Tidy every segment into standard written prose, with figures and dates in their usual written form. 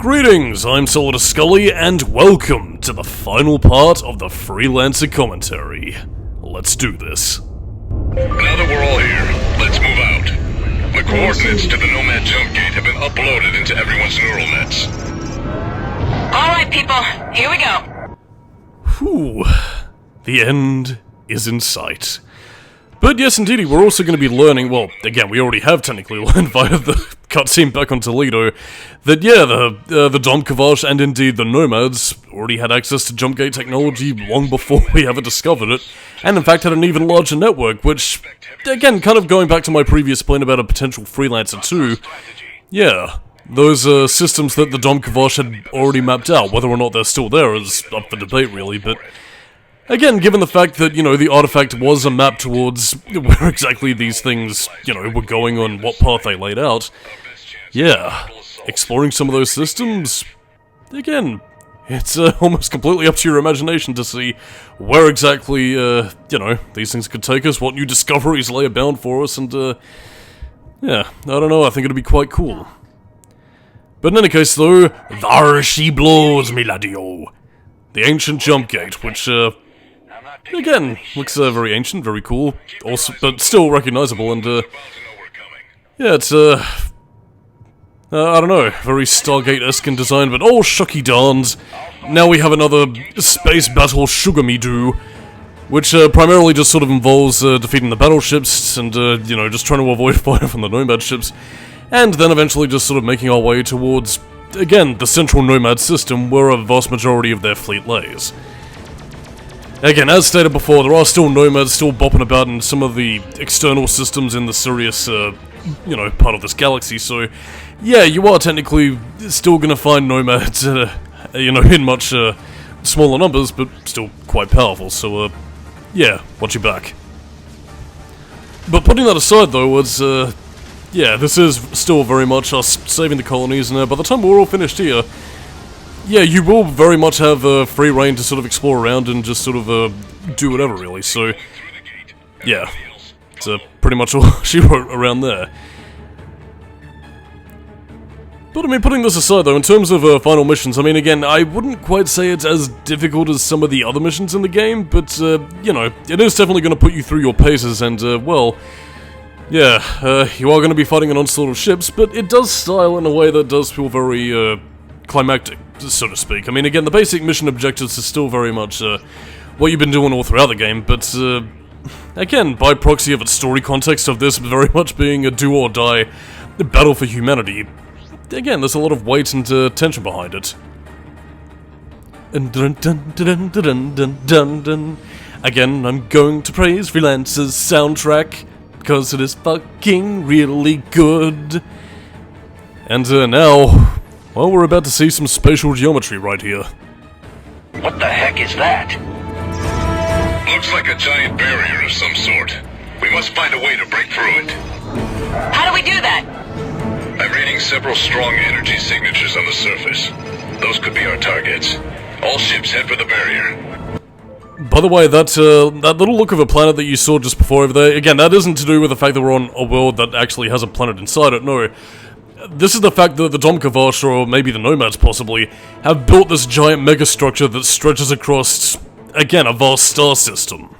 Greetings, I'm Solidus-Skully, and welcome to the final part of the Freelancer commentary. Let's do this. Now that we're all here, let's move out. The coordinates to the Nomad jump gate have been uploaded into everyone's neural nets. Alright people, here we go. Whew. The end is in sight. But yes, indeedy, we're also going to be learning, well, again, we already have technically learned via the cutscene back on Toledo, that yeah, the Dom Kavash and indeed the Nomads already had access to jump gate technology long before we ever discovered it, and in fact had an even larger network, which, again, kind of going back to my previous point about a potential Freelancer 2, yeah, those systems that the Dom Kavash had already mapped out, whether or not they're still there is up for debate really, but again, given the fact that, you know, the artifact was a map towards where exactly these things, you know, were going on what path they laid out, yeah, exploring some of those systems, again, it's almost completely up to your imagination to see where exactly, you know, these things could take us, what new discoveries lay abound for us, and, yeah, I don't know, I think it'd be quite cool. But in any case, though, there she blows, miladio. The ancient jump gate, which, again, looks very ancient, very cool, also, but still recognizable, and, yeah, it's, I don't know, very Stargate-esque in design, but oh, shucky darns, now we have another space battle sugar-me-doo, which, primarily just sort of involves, defeating the battleships, and, you know, just trying to avoid fire from the Nomad ships, and then eventually just sort of making our way towards, again, the central Nomad system, where a vast majority of their fleet lays. Again, as stated before, there are still Nomads still bopping about in some of the external systems in the Sirius, you know, part of this galaxy, so yeah, you are technically still gonna find Nomads, you know, in much, smaller numbers, but still quite powerful, so, yeah, watch your back. But putting that aside, though, it's, yeah, this is still very much us saving the colonies, and by the time we're all finished here, yeah, you will very much have free reign to sort of explore around and just sort of do whatever, really, so yeah, it's pretty much all she wrote around there. But I mean, putting this aside though, in terms of final missions, I mean, again, I wouldn't quite say it's as difficult as some of the other missions in the game, but, you know, it is definitely going to put you through your paces, and, well, yeah, you are going to be fighting an onslaught of ships, but it does style in a way that does feel very, climactic, so to speak. I mean, again, the basic mission objectives are still very much, what you've been doing all throughout the game, but, again, by proxy of its story context of this very much being a do-or-die battle for humanity, again, there's a lot of weight and, tension behind it. Again, I'm going to praise Freelancer's soundtrack, because it is fucking really good. And, now, well, we're about to see some spatial geometry right here. What the heck is that? Looks like a giant barrier of some sort. We must find a way to break through it. How do we do that? I'm reading several strong energy signatures on the surface. Those could be our targets. All ships head for the barrier. By the way, that little look of a planet that you saw just before over there, again, that isn't to do with the fact that we're on a world that actually has a planet inside it, no. This is the fact that the Dom Kavash, or maybe the Nomads possibly, have built this giant megastructure that stretches across, again, a vast star system.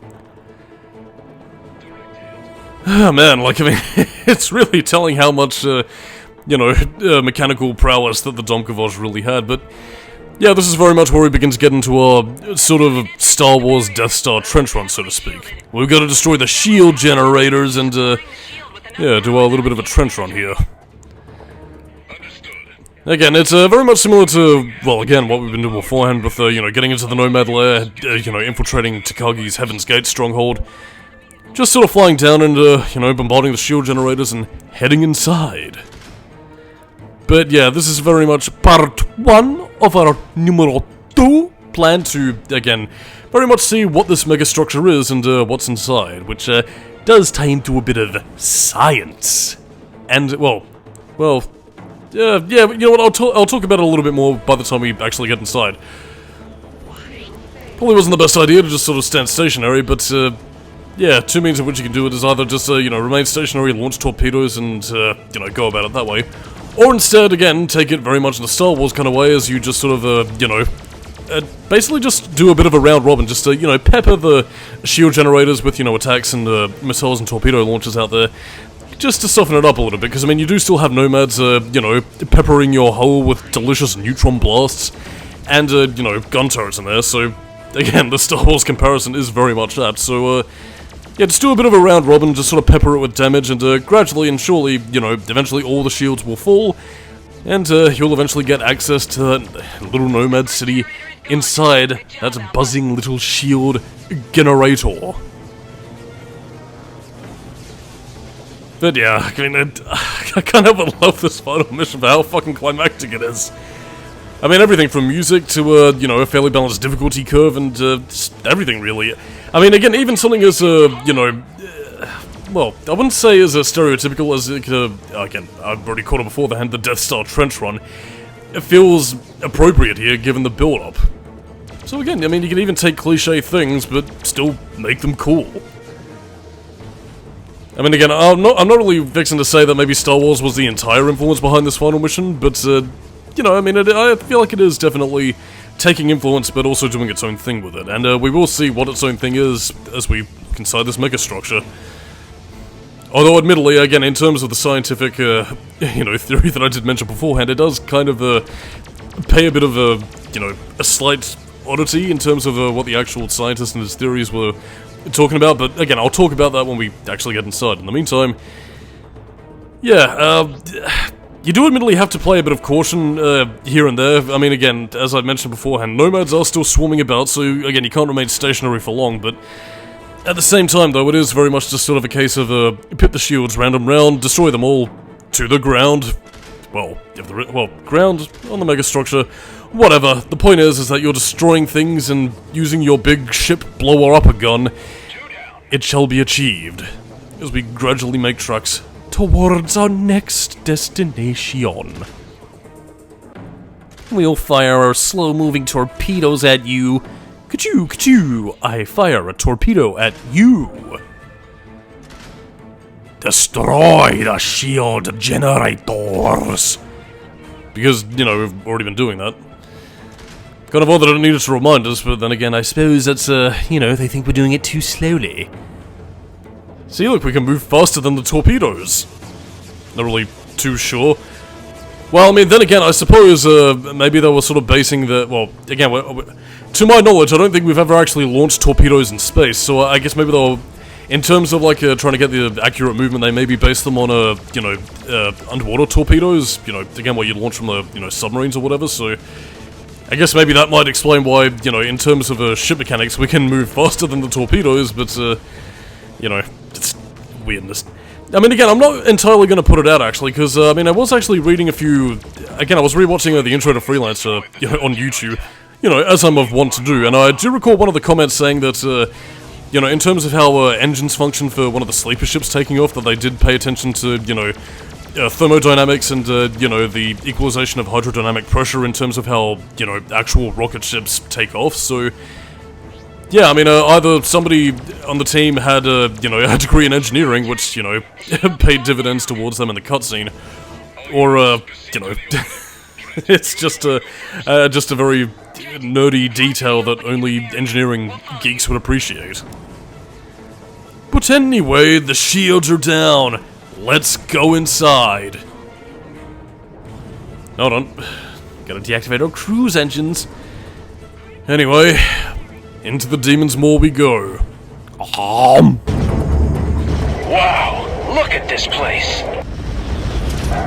Ah, man, like, I mean, it's really telling how much, you know, mechanical prowess that the Dom Kavash really had, but yeah, this is very much where we begin to get into our sort of Star Wars Death Star trench run, so to speak. We've got to destroy the shield generators and, yeah, do a little bit of a trench run here. Again, it's very much similar to, well, again, what we've been doing beforehand with, you know, getting into the Nomad lair, you know, infiltrating Takagi's Heaven's Gate stronghold. Just sort of flying down and, you know, bombarding the shield generators and heading inside. But yeah, this is very much part 1 of our numero 2 plan to, again, very much see what this megastructure is and what's inside, which does tie into a bit of science. And, well, yeah, you know what, I'll talk about it a little bit more by the time we actually get inside. Probably wasn't the best idea to just sort of stand stationary, but, yeah, two means of which you can do it is either just, you know, remain stationary, launch torpedoes, and, you know, go about it that way. Or instead, again, take it very much in the Star Wars kind of way, as you just sort of, you know, basically just do a bit of a round robin, just to, you know, pepper the shield generators with, you know, attacks and missiles and torpedo launchers out there, just to soften it up a little bit, because, I mean, you do still have Nomads, you know, peppering your hull with delicious neutron blasts, and, you know, gun turrets in there, so, again, the Star Wars comparison is very much that, so, yeah, just do a bit of a round robin, just sort of pepper it with damage, and gradually and surely, you know, eventually all the shields will fall, and you'll eventually get access to that little Nomad city inside that buzzing little shield generator. But yeah, I mean, I can't help but love this final mission for how fucking climactic it is. I mean, everything from music to, you know, a fairly balanced difficulty curve and just everything, really. I mean, again, even something as, you know, well, I wouldn't say as stereotypical as, again, I've already called it before the hand, the Death Star trench run. It feels appropriate here, given the build-up. So again, I mean, you can even take cliche things, but still make them cool. I mean, again, I'm not really vexing to say that maybe Star Wars was the entire influence behind this final mission, but, you know, I mean, I feel like it is definitely taking influence, but also doing its own thing with it, and we will see what its own thing is as we look inside this megastructure. Although, admittedly, again, in terms of the scientific, you know, theory that I did mention beforehand, it does kind of, pay a bit of a, you know, a slight oddity in terms of what the actual scientist and his theories were talking about, but again, I'll talk about that when we actually get inside. In the meantime, yeah, you do admittedly have to play a bit of caution here and there. I mean, again, as I mentioned beforehand, Nomads are still swarming about, so again, you can't remain stationary for long, but at the same time, though, it is very much just sort of a case of pit the shields random round, destroy them all to the ground. Well, ground on the megastructure, whatever. The point is that you're destroying things and using your big ship blower-upper gun. It shall be achieved as we gradually make tracks towards our next destination. We'll fire our slow-moving torpedoes at you. Ka-choo, ka-choo! I fire a torpedo at you. Destroy the shield generators. Because, you know, we've already been doing that. Kind of odd that I needed to remind us, but then again, I suppose that's, you know, they think we're doing it too slowly. See, look, we can move faster than the torpedoes. Not really too sure. Well, I mean, then again, I suppose, maybe they were sort of basing the, well, again, to my knowledge, I don't think we've ever actually launched torpedoes in space, so I guess maybe they'll, in terms of, like, trying to get the accurate movement, they maybe base them on, you know, underwater torpedoes, you know, again, what you'd launch from the, you know, submarines or whatever, so I guess maybe that might explain why, you know, in terms of, ship mechanics, we can move faster than the torpedoes, but, you know, it's weirdness. I mean, again, I'm not entirely going to put it out, actually, because, I mean, I was actually reading a few, again, I was rewatching the intro to Freelancer, you know, on YouTube, you know, as I'm of wont to do, and I do recall one of the comments saying that, you know, in terms of how engines function for one of the sleeper ships taking off, that they did pay attention to, you know, thermodynamics and, you know, the equalization of hydrodynamic pressure in terms of how, you know, actual rocket ships take off, so yeah, I mean, either somebody on the team had, you know, a degree in engineering, which, you know, paid dividends towards them in the cutscene, or, you know, it's just a very nerdy detail that only engineering geeks would appreciate. But anyway, the shields are down. Let's go inside. Hold on. Gotta deactivate our cruise engines. Anyway, into the Demon's Maw we go. Wow, look at this place.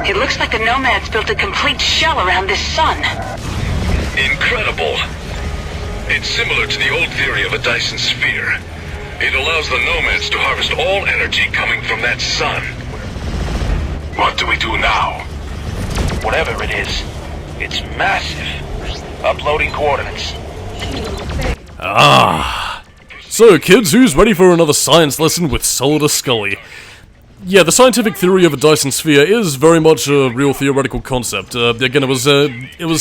It looks like the Nomads built a complete shell around this sun. Incredible. It's similar to the old theory of a Dyson sphere. It allows the Nomads to harvest all energy coming from that sun. What do we do now? Whatever it is, it's massive. Uploading coordinates. So kids, who's ready for another science lesson with Solidus-Skully? Yeah, the scientific theory of a Dyson sphere is very much a real theoretical concept. Again, it was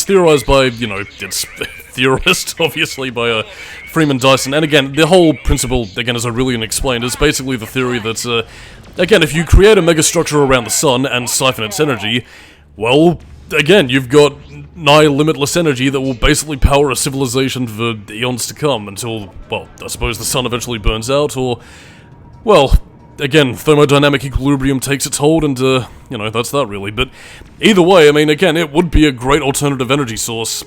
theorized by, you know, its theorist, obviously, by Freeman Dyson. And again, the whole principle, again, as Aurelian explained, is basically the theory that, again, if you create a megastructure around the sun and siphon its energy, well, again, you've got nigh limitless energy that will basically power a civilization for eons to come until, well, I suppose the sun eventually burns out, or, well, again, thermodynamic equilibrium takes its hold and, you know, that's that really. But either way, I mean, again, it would be a great alternative energy source.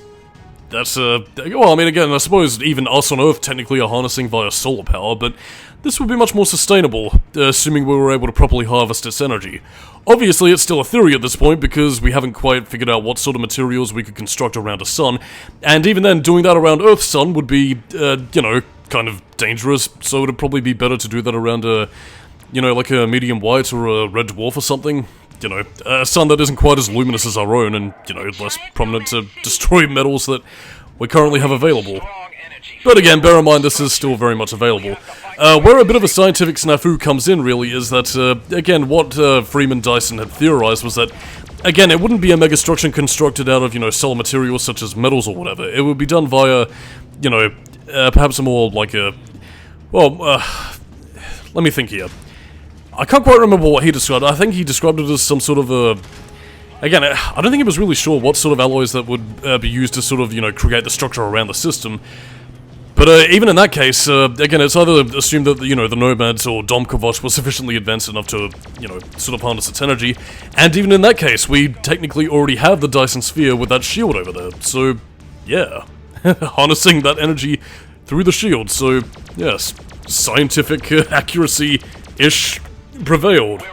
That's, well, I mean, again, I suppose even us on Earth technically are harnessing via solar power, but this would be much more sustainable, assuming we were able to properly harvest its energy. Obviously, it's still a theory at this point, because we haven't quite figured out what sort of materials we could construct around a sun, and even then, doing that around Earth's sun would be, you know, kind of dangerous, so it'd probably be better to do that around a, you know, like a medium white or a red dwarf or something. You know, a sun that isn't quite as luminous as our own, and, you know, less prominent to destroy metals that we currently have available. But again, bear in mind this is still very much available. Where a bit of a scientific snafu comes in, really, is that, again, what Freeman Dyson had theorized was that, again, it wouldn't be a megastructure constructed out of, you know, solid materials such as metals or whatever. It would be done via, you know, perhaps a more, like a... well, let me think here. I can't quite remember what he described. I think he described it as some sort of a... again, I don't think he was really sure what sort of alloys that would be used to sort of, you know, create the structure around the system. But even in that case, again, it's either assumed that, you know, the Nomads or Domkovosh were sufficiently advanced enough to, you know, sort of harness its energy, and even in that case, we technically already have the Dyson sphere with that shield over there, so, yeah. Harnessing that energy through the shield, so, yes, scientific accuracy-ish prevailed.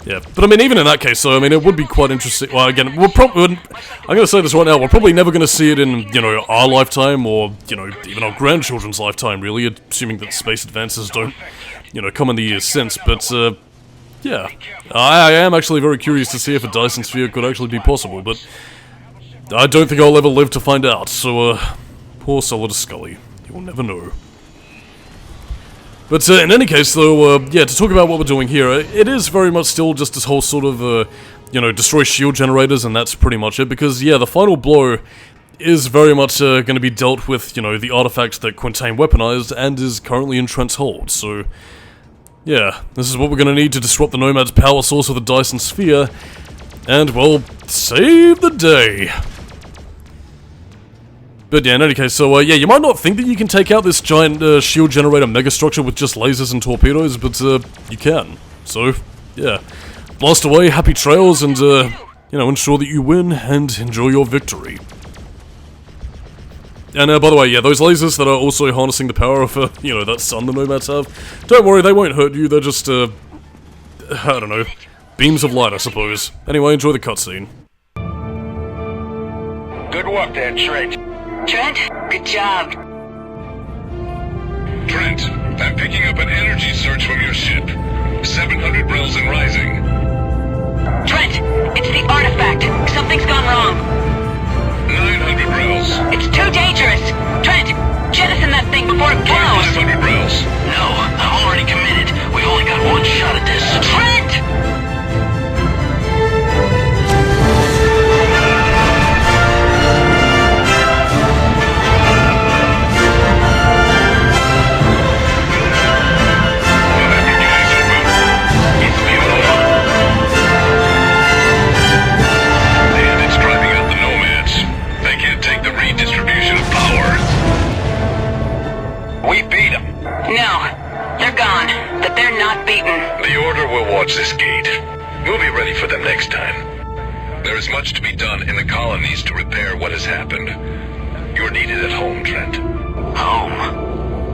Yeah, but I mean, even in that case, so I mean, it would be quite interesting. Well, again, we're probably, I'm going to say this right now, we're probably never going to see it in, you know, our lifetime, or, you know, even our grandchildren's lifetime, really, assuming that space advances don't, you know, come in the years since, but, yeah. I am actually very curious to see if a Dyson sphere could actually be possible, but I don't think I'll ever live to find out, so, poor Solidus-Skully. You'll never know. But in any case, though, yeah, to talk about what we're doing here, it is very much still just this whole sort of, you know, destroy shield generators, and that's pretty much it, because, yeah, the final blow is very much going to be dealt with, you know, the artifact that Quintain weaponized and is currently in Trent's hold, so, yeah, this is what we're going to need to disrupt the Nomad's power source of the Dyson sphere, and, well, save the day. But yeah, in any case, so, yeah, you might not think that you can take out this giant shield generator megastructure with just lasers and torpedoes, but, you can. So, yeah. Blast away, happy trails, and, you know, ensure that you win and enjoy your victory. And, by the way, yeah, those lasers that are also harnessing the power of, you know, that sun the Nomads have, don't worry, they won't hurt you, they're just, I don't know, beams of light, I suppose. Anyway, enjoy the cutscene. Good work there, Trent. Trent, good job. Trent, I'm picking up an energy surge from your ship. 700 rels and rising. Trent, it's the artifact. Something's gone wrong. 900 rels. It's too dangerous. Trent, jettison that thing before it blows. 500 rels. No, I'm already committed. We've only got one shot at this. Trent! Watch this gate. We'll be ready for them next time. There is much to be done in the colonies to repair what has happened. You're needed at home, Trent. Home?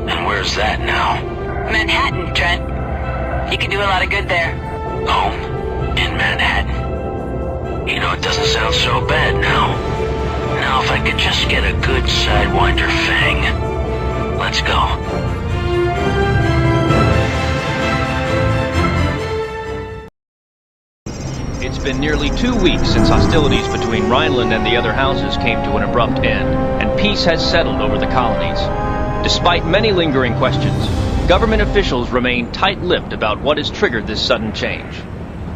And where's that now? Manhattan, Trent. You can do a lot of good there. Home? In Manhattan? You know, it doesn't sound so bad now. Now if I could just get a good Sidewinder fang. Let's go. It's been nearly 2 weeks since hostilities between Rhineland and the other houses came to an abrupt end, and peace has settled over the colonies. Despite many lingering questions, government officials remain tight-lipped about what has triggered this sudden change.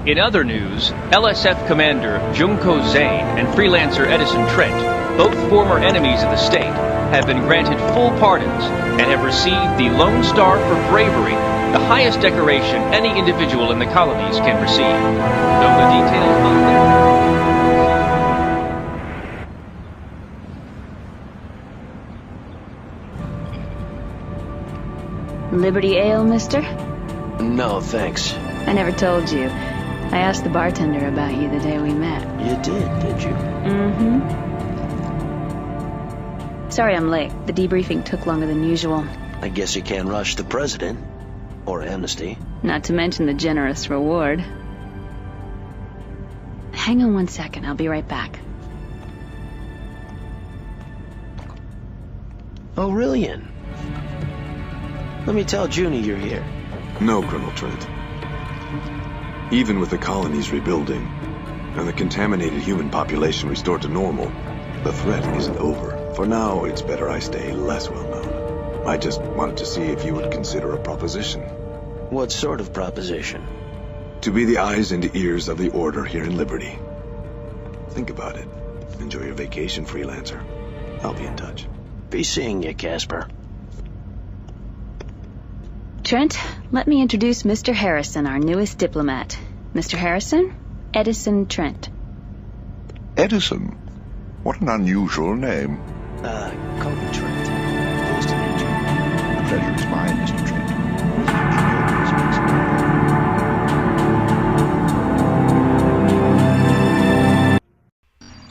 In other news, LSF Commander Junko Zane and Freelancer Edison Trent, both former enemies of the state, have been granted full pardons and have received the Lone Star for bravery the highest decoration any individual in the colonies can receive. Though the details of Liberty Ale, mister? No, thanks. I never told you. I asked the bartender about you the day we met. You did you? Mm-hmm. Sorry I'm late. The debriefing took longer than usual. I guess you can't rush the president. Or amnesty. Not to mention the generous reward. Hang on 1 second, I'll be right back. Aurelian. Let me tell Junie you're here. No, Colonel Trent. Even with the colonies rebuilding, and the contaminated human population restored to normal, the threat isn't over. For now, it's better I stay less well known. I just wanted to see if you would consider a proposition. What sort of proposition? To be the eyes and ears of the Order here in Liberty. Think about it. Enjoy your vacation, Freelancer. I'll be in touch. Be seeing you, Casper. Trent, let me introduce Mr. Harrison, our newest diplomat. Mr. Harrison, Edison Trent. Edison? What an unusual name. Call me Trent. Pleased to meet you. The pleasure is mine, Mr. Trent.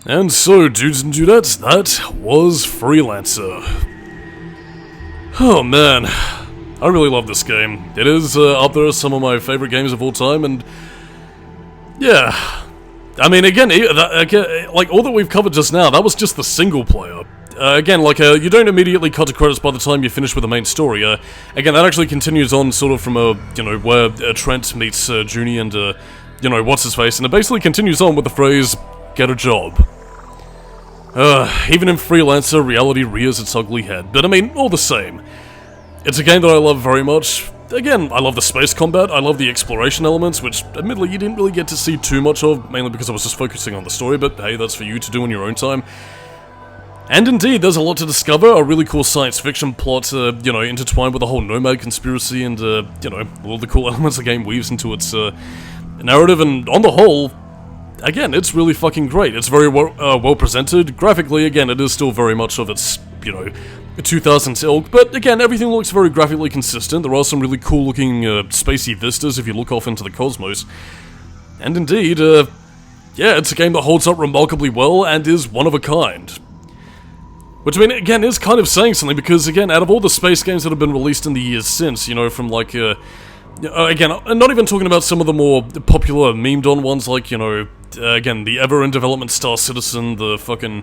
And so, dudes and dudettes, that was Freelancer. Oh man, I really love this game. It is up there as some of my favorite games of all time, and yeah. I mean, again, like, all that we've covered just now, that was just the single player. Again, like, you don't immediately cut to credits by the time you finish with the main story. Again, that actually continues on sort of from, you know, where Trent meets Junie and, you know, what's-his-face, and it basically continues on with the phrase, get a job. Even in Freelancer, reality rears its ugly head, but I mean, all the same. It's a game that I love very much. Again, I love the space combat, I love the exploration elements, which, admittedly, you didn't really get to see too much of, mainly because I was just focusing on the story, but hey, that's for you to do in your own time. And indeed, there's a lot to discover, a really cool science fiction plot, you know, intertwined with the whole Nomad conspiracy and, you know, all the cool elements the game weaves into its, narrative, and on the whole, again, it's really fucking great. It's very well presented. Graphically, again, it is still very much of its, you know, 2000s ilk, but again, everything looks very graphically consistent. There are some really cool looking spacey vistas if you look off into the cosmos. And indeed, yeah, it's a game that holds up remarkably well and is one of a kind. Which, I mean, again, is kind of saying something because, again, out of all the space games that have been released in the years since, you know, from like, again, I'm not even talking about some of the more popular memed on ones like, you know, again, the ever in development Star Citizen, the fucking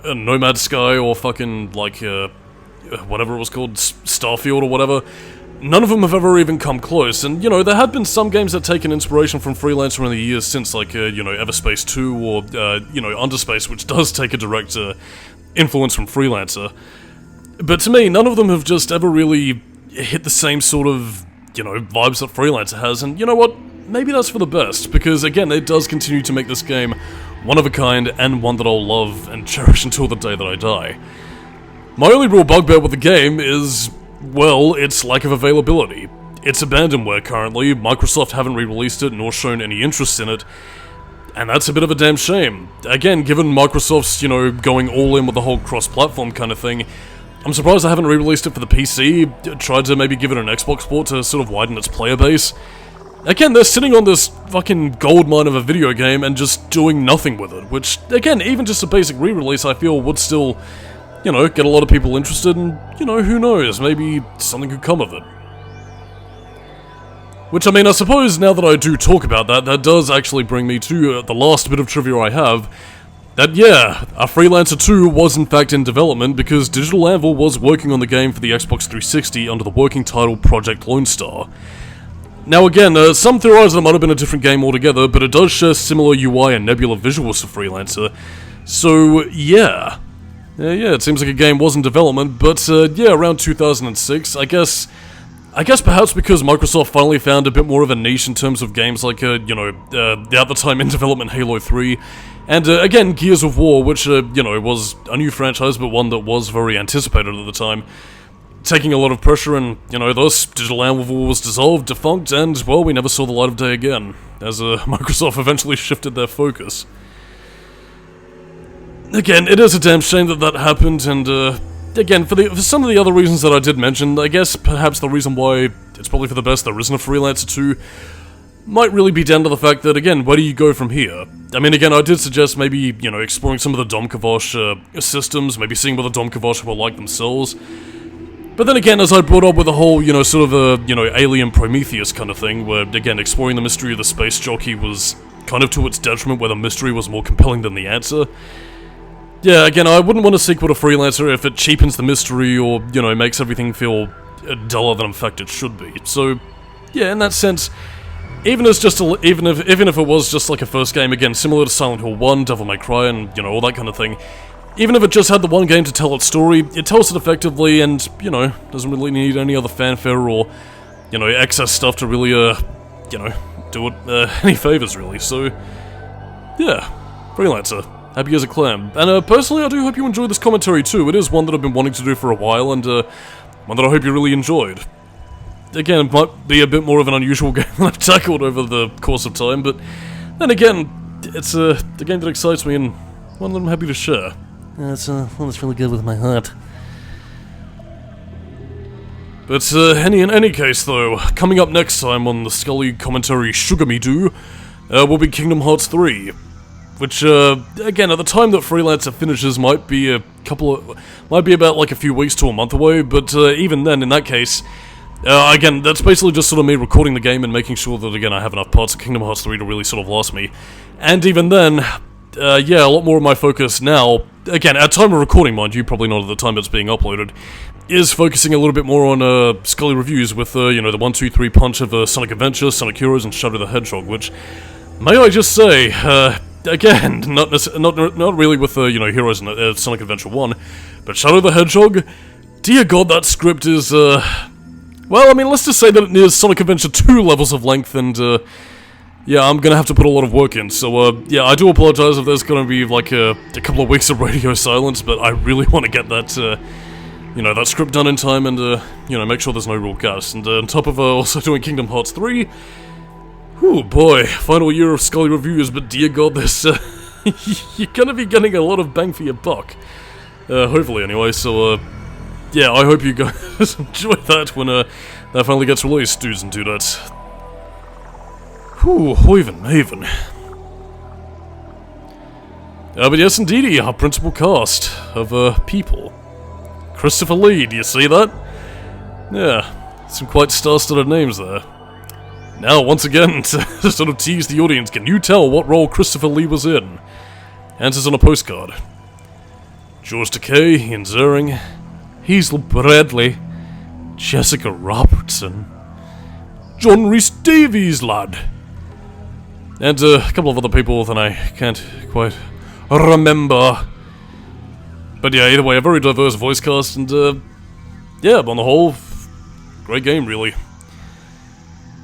Nomad Sky, or fucking, like, whatever it was called, Starfield or whatever. None of them have ever even come close, and, you know, there have been some games that taken inspiration from Freelancer in the years since, like, you know, Everspace 2, or, you know, Underspace, which does take a direct, influence from Freelancer. But to me, none of them have just ever really hit the same sort of, you know, vibes that Freelancer has, and you know what? Maybe that's for the best, because again, it does continue to make this game one of a kind, and one that I'll love and cherish until the day that I die. My only real bugbear with the game is, well, its lack of availability. It's abandonware currently, Microsoft haven't re-released it nor shown any interest in it, and that's a bit of a damn shame. Again, given Microsoft's, you know, going all in with the whole cross-platform kind of thing, I'm surprised I haven't re-released it for the PC, tried to maybe give it an Xbox port to sort of widen its player base. Again, they're sitting on this fucking goldmine of a video game and just doing nothing with it, which, again, even just a basic re-release I feel would still, you know, get a lot of people interested, and, you know, who knows, maybe something could come of it. Which, I mean, I suppose now that I do talk about that, that does actually bring me to the last bit of trivia I have, that, yeah, a Freelancer 2 was in fact in development because Digital Anvil was working on the game for the Xbox 360 under the working title Project Lone Star. Now again, some theorize that it might have been a different game altogether, but it does share similar UI and nebula visuals to Freelancer, so yeah. Yeah, it seems like a game was in development, but yeah, around 2006, I guess perhaps because Microsoft finally found a bit more of a niche in terms of games like, you know, at the time in development Halo 3, and again, Gears of War, which, you know, was a new franchise, but one that was very anticipated at the time. taking a lot of pressure, and, you know, thus, Digital Anvil was dissolved, defunct, and, well, we never saw the light of day again, as Microsoft eventually shifted their focus. Again, it is a damn shame that that happened, and, again, for some of the other reasons that I did mention, I guess perhaps the reason why it's probably for the best there isn't a Freelancer 2 might really be down to the fact that, again, where do you go from here? I mean, again, I did suggest maybe, you know, exploring some of the Dom Kavosh systems, maybe seeing what the Dom Kavosh were like themselves. But then again, as I brought up with the whole, you know, sort of a, you know, Alien Prometheus kind of thing, where, again, exploring the mystery of the space jockey was kind of to its detriment, where the mystery was more compelling than the answer. Yeah, again, I wouldn't want a sequel to Freelancer if it cheapens the mystery or, you know, makes everything feel duller than in fact it should be. So, yeah, in that sense, even if it was just like a first game, again, similar to Silent Hill 1, Devil May Cry, and, you know, all that kind of thing, even if it just had the one game to tell its story, it tells it effectively and, you know, doesn't really need any other fanfare or, you know, excess stuff to really, you know, do it any favors, really. So, yeah, Freelancer. Happy as a clam. And, personally, I do hope you enjoyed this commentary, too. It is one that I've been wanting to do for a while, and, one that I hope you really enjoyed. Again, it might be a bit more of an unusual game than I've tackled over the course of time, but then again, it's the game that excites me and one that I'm happy to share. It's one that's really good with my heart. But in any case, though, coming up next time on the Skully commentary Sugar Me Do, will be Kingdom Hearts 3, which again, at the time that Freelancer finishes, might be about like a few weeks to a month away. But even then, in that case, again, that's basically just sort of me recording the game and making sure that, again, I have enough parts of Kingdom Hearts 3 to really sort of last me. And even then, yeah, a lot more of my focus now, again, at time of recording, mind you, probably not at the time it's being uploaded, is focusing a little bit more on Skully reviews with, you know, the 1-2-3 punch of Sonic Adventure, Sonic Heroes, and Shadow the Hedgehog, which, may I just say, again, not really with, you know, Heroes and Sonic Adventure 1, but Shadow the Hedgehog, dear god, that script is, well, I mean, let's just say that it nears Sonic Adventure 2 levels of length, and, yeah, I'm gonna have to put a lot of work in, so, yeah, I do apologize if there's gonna be, like, a couple of weeks of radio silence, but I really want to get that, you know, that script done in time and, you know, make sure there's no real gas. And, on top of, also doing Kingdom Hearts 3, whew, boy, final year of Skully reviews, but dear god, this, you're gonna be getting a lot of bang for your buck. Hopefully, anyway, so, yeah, I hope you guys enjoy that when, that finally gets released, dudes and dudettes. Whew, Hoiven Maven. But yes, indeedy, our principal cast of, people. Christopher Lee, do you see that? Yeah, some quite star-studded names there. Now, once again, to sort of tease the audience, can you tell what role Christopher Lee was in? Answers on a postcard. George Takei, Ian Ziering, Hazel Bradley, Jessica Robertson, John Rhys Davies, lad. And a couple of other people that I can't quite remember. But yeah, either way, a very diverse voice cast, and yeah, on the whole, great game, really.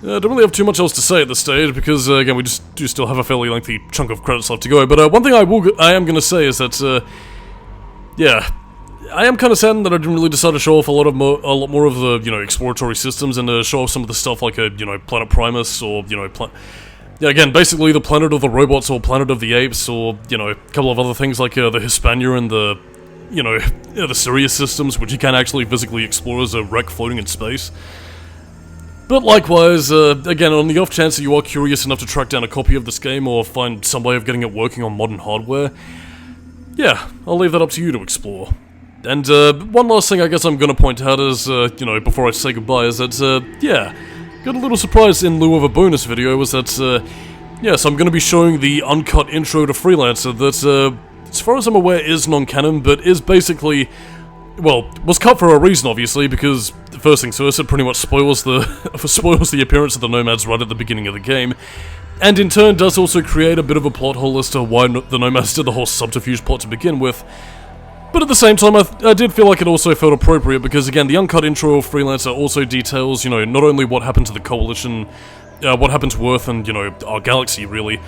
Don't really have too much else to say at this stage, because, again, we just do still have a fairly lengthy chunk of credits left to go, but one thing I am going to say is that, yeah, I am kind of saddened that I didn't really decide to show off a lot more of the, you know, exploratory systems, and show off some of the stuff like, you know, Planet Primus, or, you know, yeah, again, basically the Planet of the Robots, or Planet of the Apes, or, you know, a couple of other things like, the Hispania and the, you know, the Sirius systems, which you can actually physically explore as a wreck floating in space. But likewise, again, on the off chance that you are curious enough to track down a copy of this game, or find some way of getting it working on modern hardware, yeah, I'll leave that up to you to explore. And, one last thing I guess I'm gonna point out is, you know, before I say goodbye, is that, yeah, got a little surprise in lieu of a bonus video, was that, yes, I'm gonna be showing the uncut intro to Freelancer that, as far as I'm aware, is non-canon, but is basically, well, was cut for a reason, obviously, because, first things first, it pretty much spoils the appearance of the Nomads right at the beginning of the game, and in turn does also create a bit of a plot hole as to why the Nomads did the whole subterfuge plot to begin with. But at the same time, I did feel like it also felt appropriate, because again, the uncut intro of Freelancer also details, you know, not only what happened to the Coalition, what happened to Earth and, you know, our galaxy, really,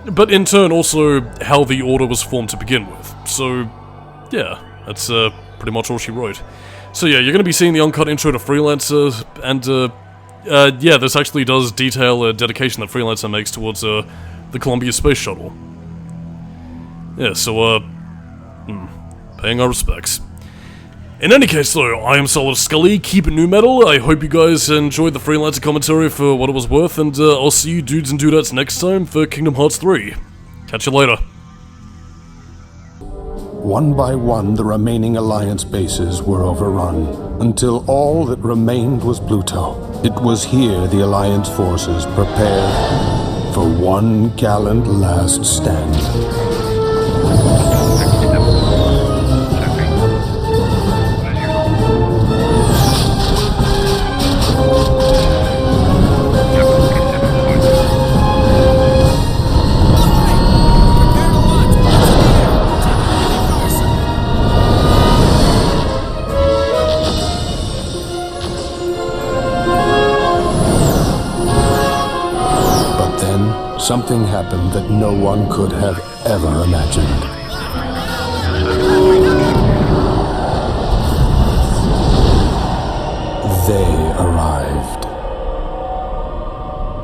but in turn also how the Order was formed to begin with. So, yeah, that's pretty much all she wrote. So yeah, you're going to be seeing the uncut intro to Freelancer, and yeah, this actually does detail a dedication that Freelancer makes towards the Columbia Space Shuttle. Yeah, so paying our respects. In any case though, I am Solidus-Skully, keep it new metal. I hope you guys enjoyed the Freelancer commentary for what it was worth, and I'll see you dudes and dudettes next time for Kingdom Hearts 3. Catch you later. One by one, the remaining Alliance bases were overrun, until all that remained was Pluto. It was here the Alliance forces prepared for one gallant last stand. Something happened that no one could have ever imagined. They arrived.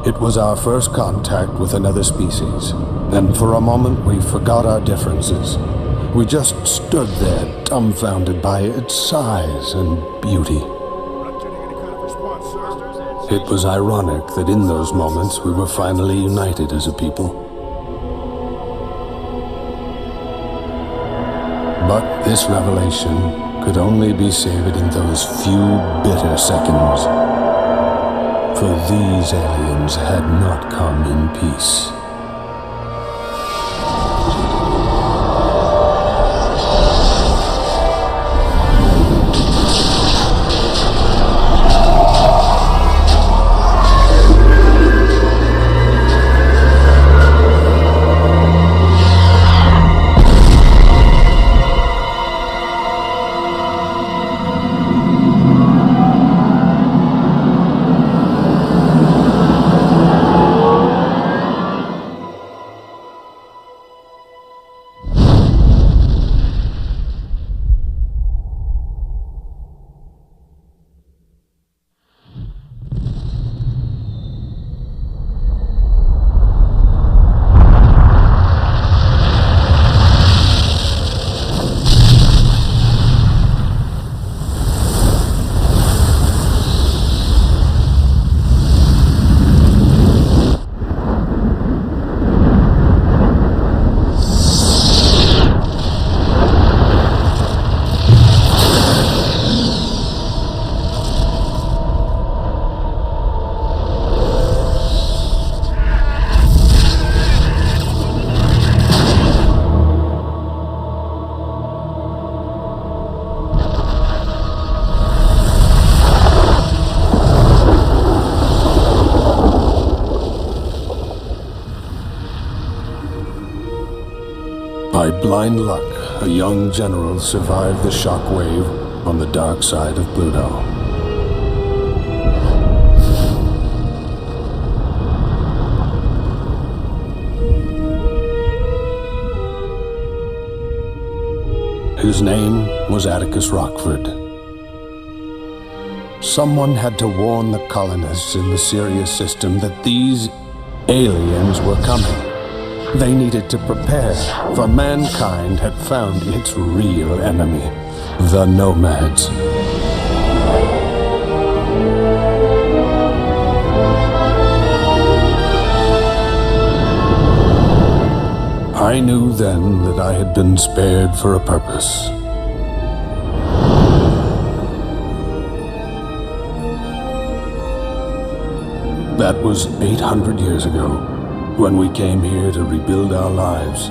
It was our first contact with another species, and for a moment we forgot our differences. We just stood there, dumbfounded by its size and beauty. It was ironic that in those moments we were finally united as a people. But this revelation could only be savored in those few bitter seconds. For these aliens had not come in peace. By blind luck, a young general survived the shockwave on the dark side of Pluto. His name was Atticus Rockford. Someone had to warn the colonists in the Sirius system that these aliens were coming. They needed to prepare, for mankind had found its real enemy, the Nomads. I knew then that I had been spared for a purpose. That was 800 years ago. When we came here to rebuild our lives.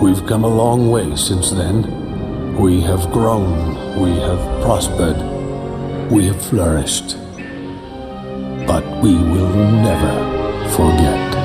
We've come a long way since then. We have grown, we have prospered, we have flourished. But we will never forget.